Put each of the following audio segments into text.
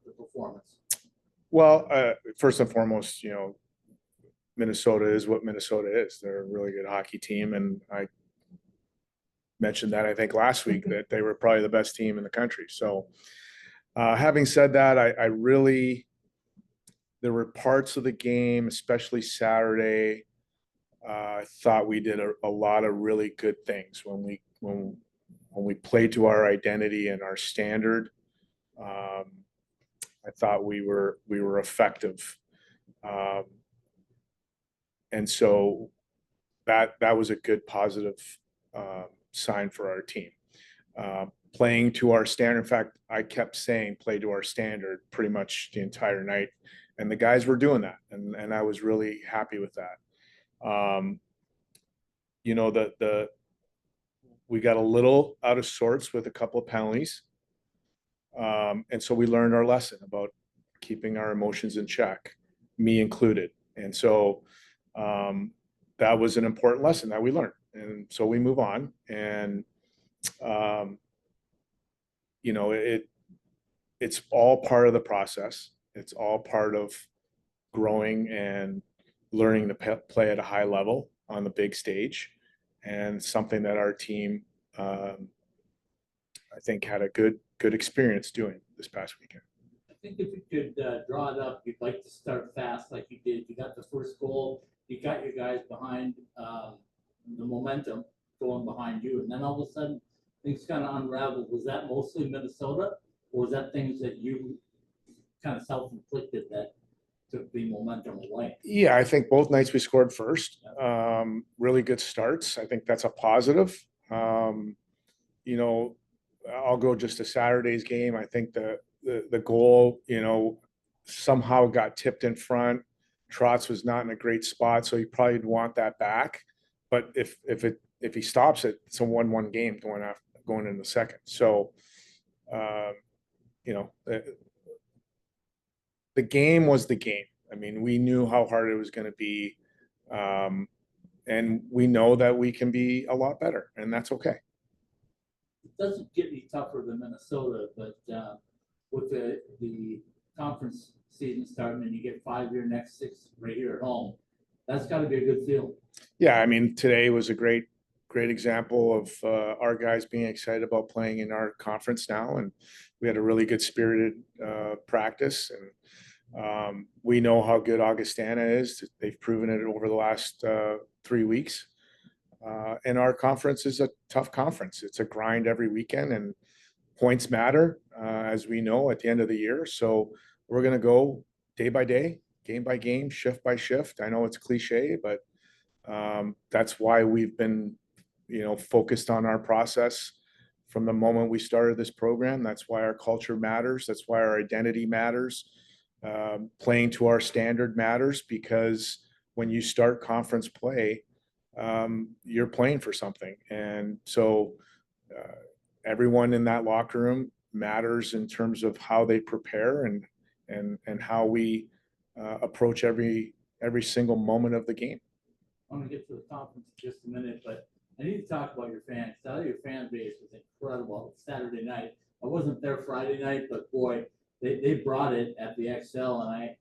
the performance? Well, first and foremost, Minnesota is what Minnesota is. They're a really good hockey team, and I mentioned that I think last week that they were probably the best team in the country. So, having said that, I really there were parts of the game, especially Saturday. I thought we did a lot of really good things when we played to our identity and our standard. I thought we were effective, and so that was a good positive sign for our team. Playing to our standard. In fact, I kept saying play to our standard pretty much the entire night, and the guys were doing that, and I was really happy with that. We got a little out of sorts with a couple of penalties. And so we learned our lesson about keeping our emotions in check, me included. And so that was an important lesson that we learned. And so we move on. And, it's all part of the process. It's all part of growing and learning to play at a high level on the big stage. And something that our team, I think, had a good experience doing this past weekend. I think if you could draw it up, you'd like to start fast like you did. You got the first goal. You got your guys behind the momentum going behind you. And then all of a sudden, things kind of unraveled. Was that mostly Minnesota? Or was that things that you kind of self-inflicted that took the momentum away? Yeah, I think both nights we scored first. Really good starts. I think that's a positive. I'll go just to Saturday's game. I think the goal, somehow got tipped in front. Trotz was not in a great spot, so he probably would want that back. But if he stops it, it's a 1-1 game going in the second. So, the game was the game. I mean, we knew how hard it was going to be, and we know that we can be a lot better, and that's okay. It doesn't get any tougher than Minnesota, but with the conference season starting and you get 5 of your next 6 right here at home, that's got to be a good feeling. Yeah, I mean, today was a great example of our guys being excited about playing in our conference now, and we had a really good spirited practice, and we know how good Augustana is. They've proven it over the last 3 weeks. And our conference is a tough conference. It's a grind every weekend, and points matter, as we know, at the end of the year. So we're going to go day by day, game by game, shift by shift. I know it's cliche, but that's why we've been, focused on our process from the moment we started this program. That's why our culture matters. That's why our identity matters. Playing to our standard matters, because when you start conference play, you're playing for something. And so everyone in that locker room matters in terms of how they prepare and how we approach every single moment of the game. I want to get to the conference in just a minute, but I need to talk about your fans. I know your fan base was incredible Saturday night. I wasn't there Friday night, but boy, they brought it at the XL, and I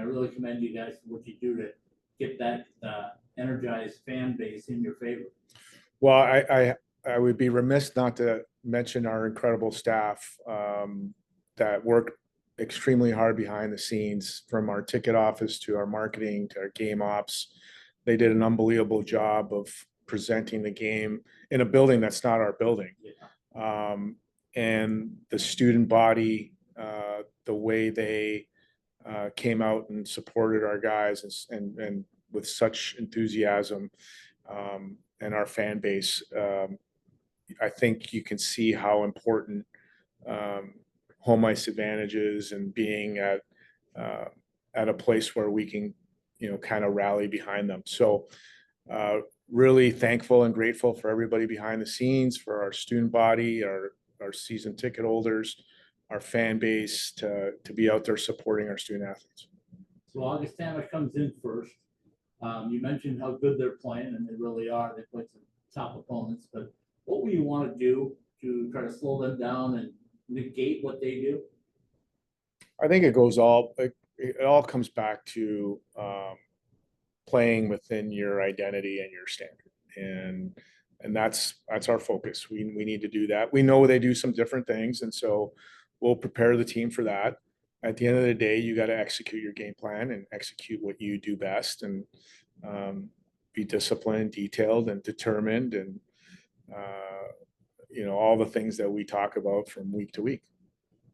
really commend you guys for what you do to get that energized fan base in your favor. Well, I would be remiss not to mention our incredible staff that worked extremely hard behind the scenes, from our ticket office to our marketing to our game ops. They did an unbelievable job of presenting the game in a building that's not our building. Yeah. And the student body, the way they came out and supported our guys and with such enthusiasm, and our fan base, I think you can see how important home ice advantage is, and being at a place where we can, kind of rally behind them. So really thankful and grateful for everybody behind the scenes, for our student body, our season ticket holders, our fan base, to be out there supporting our student athletes. So Augustana comes in first. You mentioned how good they're playing, and they really are. They played some top opponents, but what will you want to do to try to slow them down and negate what they do? I think it all comes back to playing within your identity and your standard. And that's our focus. We need to do that. We know they do some different things, and so we'll prepare the team for that. At the end of the day, you got to execute your game plan and execute what you do best, and be disciplined, detailed, and determined, and all the things that we talk about from week to week.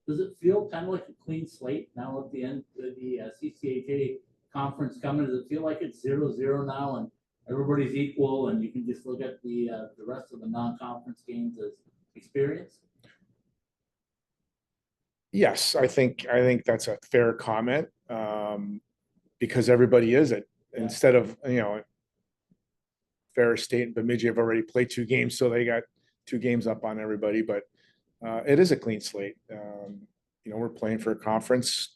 Does it feel kind of like a clean slate now at the end of the CCHA conference coming? Does it feel like it's 0-0 now and everybody's equal and you can just look at the rest of the non-conference games as experience? Yes, I think that's a fair comment, because everybody is it. Yeah. Instead of, Ferris State and Bemidji have already played 2 games, so they got 2 games up on everybody. But it is a clean slate. We're playing for a conference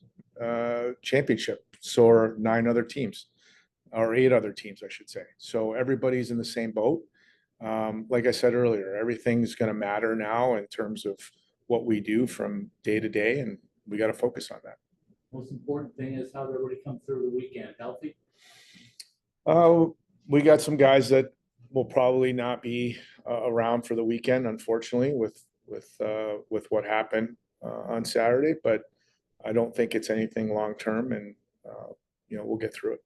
championship, so are 9 other teams, or 8 other teams, I should say. So everybody's in the same boat. Like I said earlier, everything's going to matter now in terms of what we do from day to day, and we got to focus on that. Most important thing is how everybody comes through the weekend healthy. We got some guys that will probably not be around for the weekend, unfortunately, with what happened on Saturday. But I don't think it's anything long term, and we'll get through it.